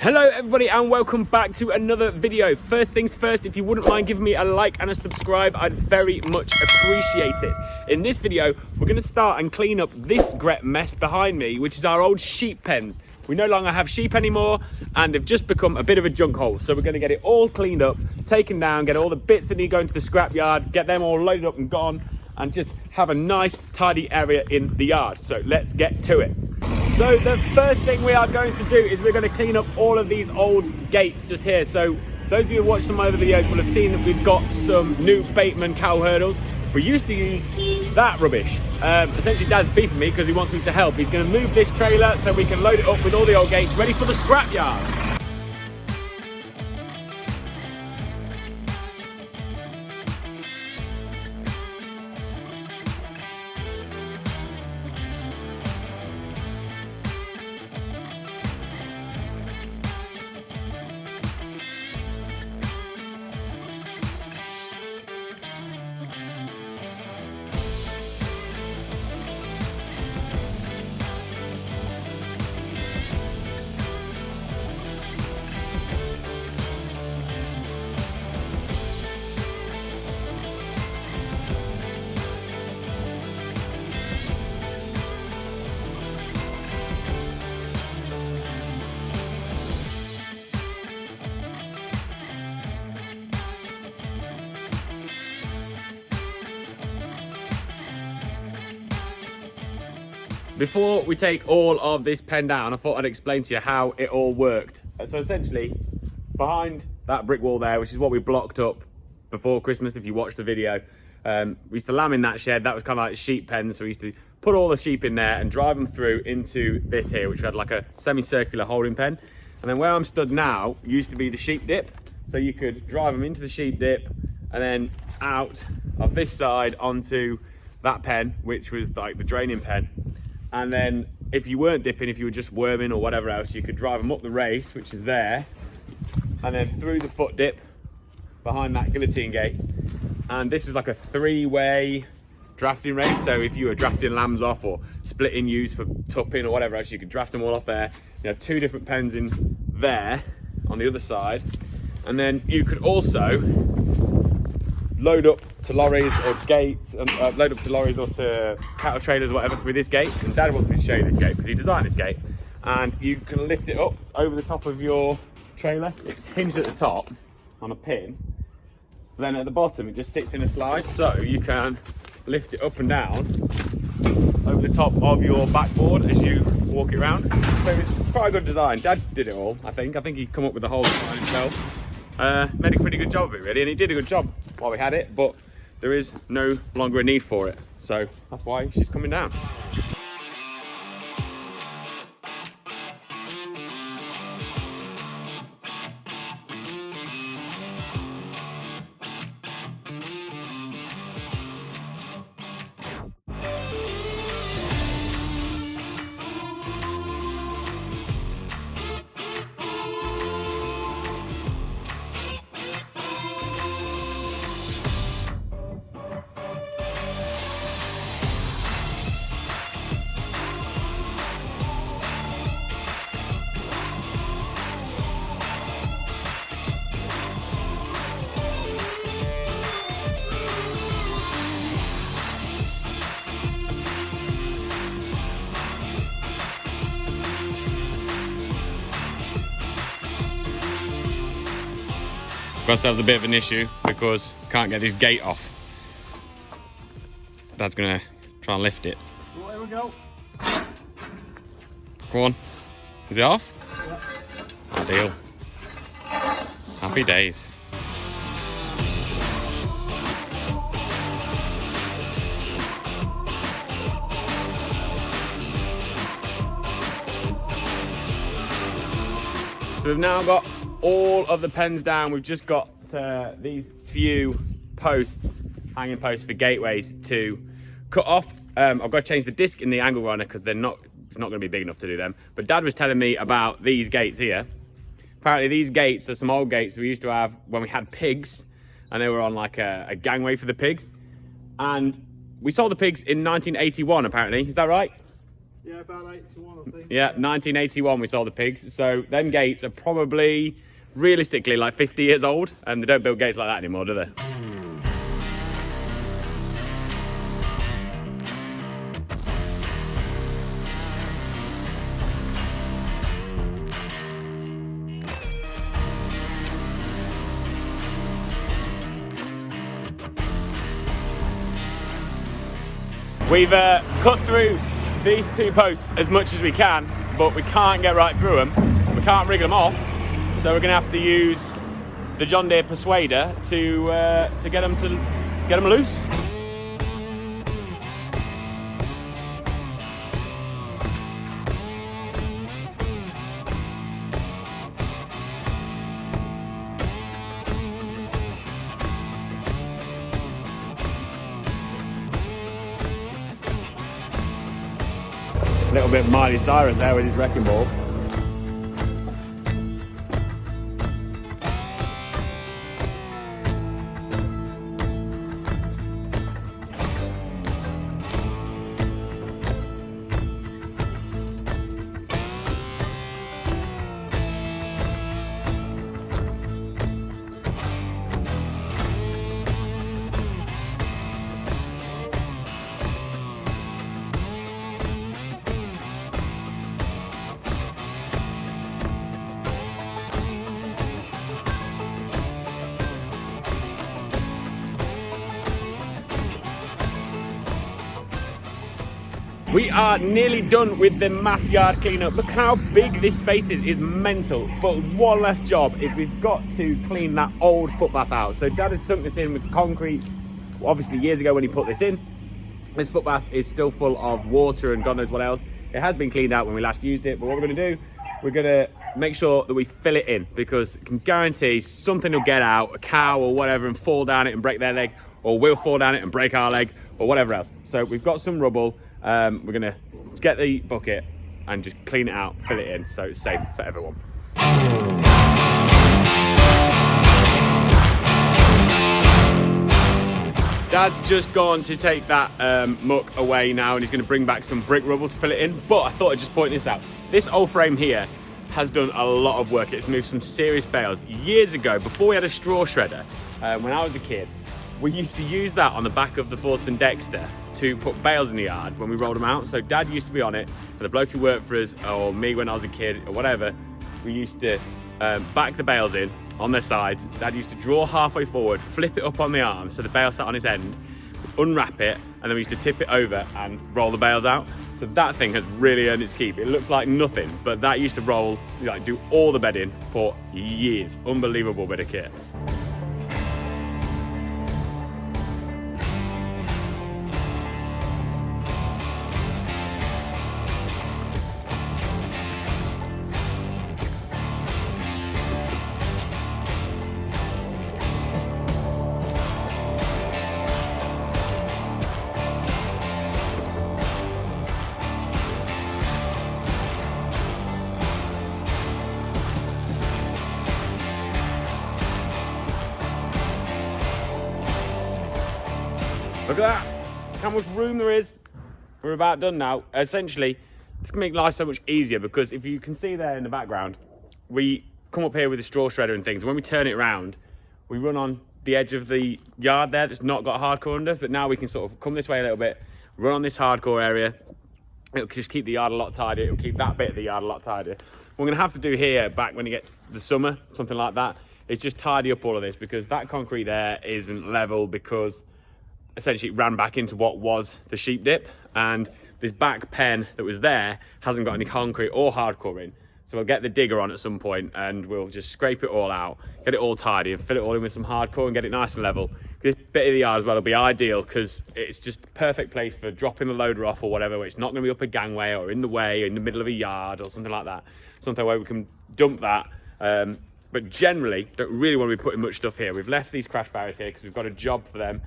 Hello everybody and welcome back to another video. First things first, if you wouldn't mind giving me a like and a subscribe, I'd very much appreciate it. In this video, we're going to start and clean up this great mess behind me, which is our old sheep pens. We no longer have sheep anymore and they've just become a bit of a junk hole. So we're going to get it all cleaned up, taken down, get all the bits that need going to the scrapyard, get them all loaded up and gone, and just have a nice tidy area in the yard. So let's get to it. So the first thing we are going to do is we're going to clean up all of these old gates just here. So those of you who watched some of my other videos will have seen that we've got some new Bateman cow hurdles. We used to use that rubbish. Essentially Dad's beefing me because he wants me to help. He's going to move this trailer so we can load it up with all the old gates ready for the scrapyard. Before we take all of this pen down, I thought I'd explain to you how it all worked. So essentially, behind that brick wall there, which is what we blocked up before Christmas, if you watched the video, we used to lamb in that shed. That was kind of like sheep pens, so we used to put all the sheep in there and drive them through into this here, which had like a semicircular holding pen. And then where I'm stood now used to be the sheep dip, so you could drive them into the sheep dip and then out of this side onto that pen, which was like the draining pen. And then if you weren't dipping, if you were just worming or whatever else, you could drive them up the race, which is there, and then through the foot dip behind that guillotine gate. And this is like a three-way drafting race. So if you were drafting lambs off or splitting ewes for tupping or whatever else, you could draft them all off there. You have two different pens in there on the other side. And then you could also load up to lorries or gates, and load up to lorries or to cattle trailers or whatever through this gate. And Dad wants me to show you this gate because he designed this gate. And you can lift it up over the top of your trailer. It's hinged at the top on a pin. Then at the bottom it just sits in a slide, so you can lift it up and down over the top of your backboard as you walk it around. So it's quite a good design. Dad did it all, I think. He'd come up with the whole design himself. Made a pretty good job of it really, and he did a good job while we had it, but there is no longer a need for it, so that's why she's coming down. Got to have a bit of an issue because can't get this gate off. Dad's gonna try and lift it. Well, there we go. Go on. Is it off? Yeah. Ideal. Happy days. So we've now got all of the pens down. We've just got these few posts, hanging posts for gateways to cut off. I've got to change the disc in the angle runner because it's not going to be big enough to do them. But Dad was telling me about these gates here. Apparently these gates are some old gates we used to have when we had pigs, and they were on like a gangway for the pigs. And we sold the pigs in 1981 apparently, is that right? Yeah, about 81, I think. Yeah, 1981 we saw the pigs. So them gates are probably, realistically, like 50 years old, and they don't build gates like that anymore, do they? We've cut through these two posts as much as we can, but we can't get right through them. We can't rig them off, so we're going to have to use the John Deere Persuader to get them loose. A little bit of Miley Cyrus there with his wrecking ball. We are nearly done with the mass yard cleanup. Look how big this space is. It's mental. But one last job is we've got to clean that old footpath out. So Dad has sunk this in with concrete, obviously years ago when he put this in. This footpath is still full of water and God knows what else. It has been cleaned out when we last used it, but what we're gonna do, we're gonna make sure that we fill it in, because I can guarantee something will get out, a cow or whatever, and fall down it and break their leg, or we'll fall down it and break our leg, or whatever else. So we've got some rubble. We're gonna get the bucket and just clean it out, fill it in, so it's safe for everyone. Dad's just gone to take that muck away now, and he's gonna bring back some brick rubble to fill it in. But I thought I'd just point this out. This old frame here has done a lot of work. It's moved some serious bales. Years ago, before we had a straw shredder, when I was a kid, we used to use that on the back of the Ford and Dexter to put bales in the yard when we rolled them out. So Dad used to be on it, and the bloke who worked for us, or me when I was a kid, or whatever, we used to back the bales in on their sides. Dad used to draw halfway forward, flip it up on the arm so the bale sat on his end, unwrap it, and then we used to tip it over and roll the bales out. So that thing has really earned its keep. It looks like nothing, but that used to roll, like, do all the bedding for years. Unbelievable bit of kit. Look at that, how much room there is. We're about done now. Essentially, it's gonna make life so much easier, because if you can see there in the background, we come up here with a straw shredder and things, and when we turn it around, we run on the edge of the yard there that's not got hardcore under, but now we can sort of come this way a little bit, run on this hardcore area. It'll just keep the yard a lot tidier. It'll keep that bit of the yard a lot tidier. What we're gonna have to do here, back when it gets the summer, something like that, is just tidy up all of this, because that concrete there isn't level, because essentially it ran back into what was the sheep dip, and this back pen that was there hasn't got any concrete or hardcore in. So we'll get the digger on at some point and we'll just scrape it all out, get it all tidy, and fill it all in with some hardcore and get it nice and level. This bit of the yard as well will be ideal, because it's just the perfect place for dropping the loader off or whatever, where it's not going to be up a gangway or in the way or in the middle of a yard or something like that. Something where we can dump that. But generally, don't really want to be putting much stuff here. We've left these crash barriers here because we've got a job for them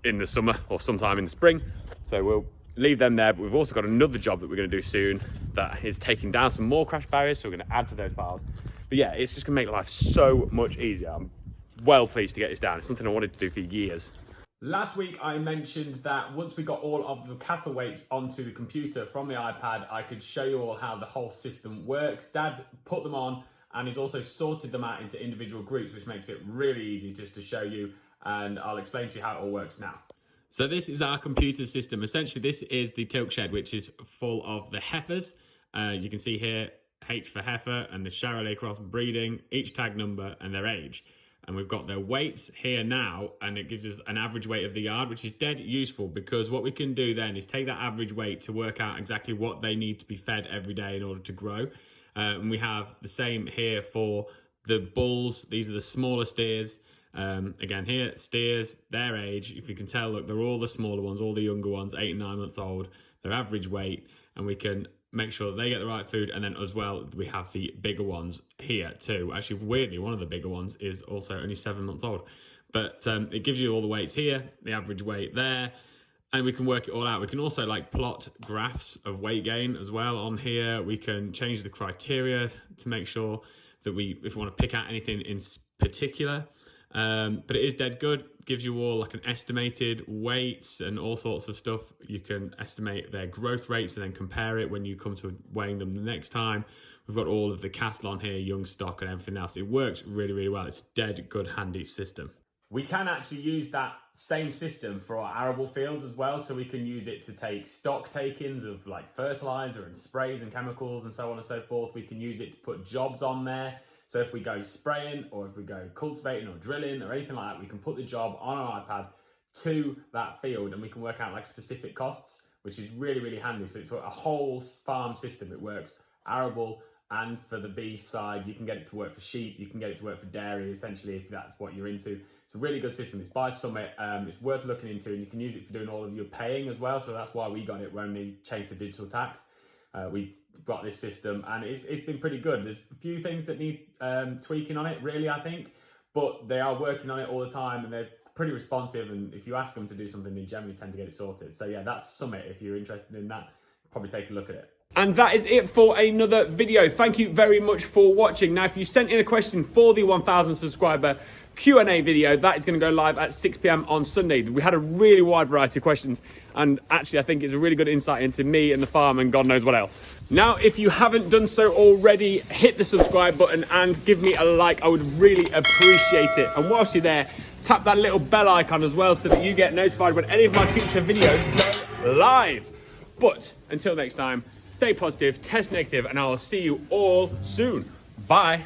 in the summer or sometime in the spring. So we'll leave them there, but we've also got another job that we're going to do soon that is taking down some more crash barriers, so we're going to add to those piles. But yeah, it's just going to make life so much easier. I'm well pleased to get this down. It's something I wanted to do for years. Last week I mentioned that once we got all of the cattle weights onto the computer from the iPad, I could show you all how the whole system works. Dad's put them on and he's also sorted them out into individual groups, which makes it really easy just to show you, and I'll explain to you how it all works now. So this is our computer system. Essentially, this is the tilk shed, which is full of the heifers. You can see here, H for heifer and the Charolais cross breeding, each tag number and their age. And we've got their weights here now, and it gives us an average weight of the yard, which is dead useful, because what we can do then is take that average weight to work out exactly what they need to be fed every day in order to grow. And we have the same here for the bulls. These are the smaller steers. Again here, steers, their age, if you can tell, look, they're all the smaller ones, all the younger ones, 8 and 9 months old, their average weight, and we can make sure that they get the right food. And then as well, we have the bigger ones here too. Actually, weirdly, one of the bigger ones is also only 7 months old. But it gives you all the weights here, the average weight there, and we can work it all out. We can also like plot graphs of weight gain as well on here. We can change the criteria to make sure that if we want to pick out anything in particular. But it is dead good. Gives you all like an estimated weights and all sorts of stuff. You can estimate their growth rates and then compare it when you come to weighing them the next time. We've got all of the cattle on here, young stock and everything else. It works really, really well. It's a dead good, handy system. We can actually use that same system for our arable fields as well. So we can use it to take stock takings of like fertilizer and sprays and chemicals and so on and so forth. We can use it to put jobs on there. So if we go spraying or if we go cultivating or drilling or anything like that, we can put the job on our iPad to that field and we can work out like specific costs, which is really, really handy. So it's a whole farm system. It works arable and for the beef side. You can get it to work for sheep. You can get it to work for dairy, essentially, if that's what you're into. It's a really good system. It's by Summit. It's worth looking into, and you can use it for doing all of your paying as well. So that's why we got it when they changed to digital tax. We got this system and it's been pretty good. There's a few things that need tweaking on it, really, I think, but they are working on it all the time and they're pretty responsive, and if you ask them to do something, they generally tend to get it sorted. So yeah, that's Summit. If you're interested in that, probably take a look at it. And that is it for another video. Thank you very much for watching. Now, if you sent in a question for the 1,000 subscriber Q&A video, that is going to go live at 6 p.m. on Sunday. We had a really wide variety of questions, and actually I think it's a really good insight into me and the farm and God knows what else. Now, if you haven't done so already, hit the subscribe button and give me a like. I would really appreciate it. And whilst you're there, tap that little bell icon as well so that you get notified when any of my future videos go live. But until next time, stay positive, test negative, and I will see you all soon. Bye.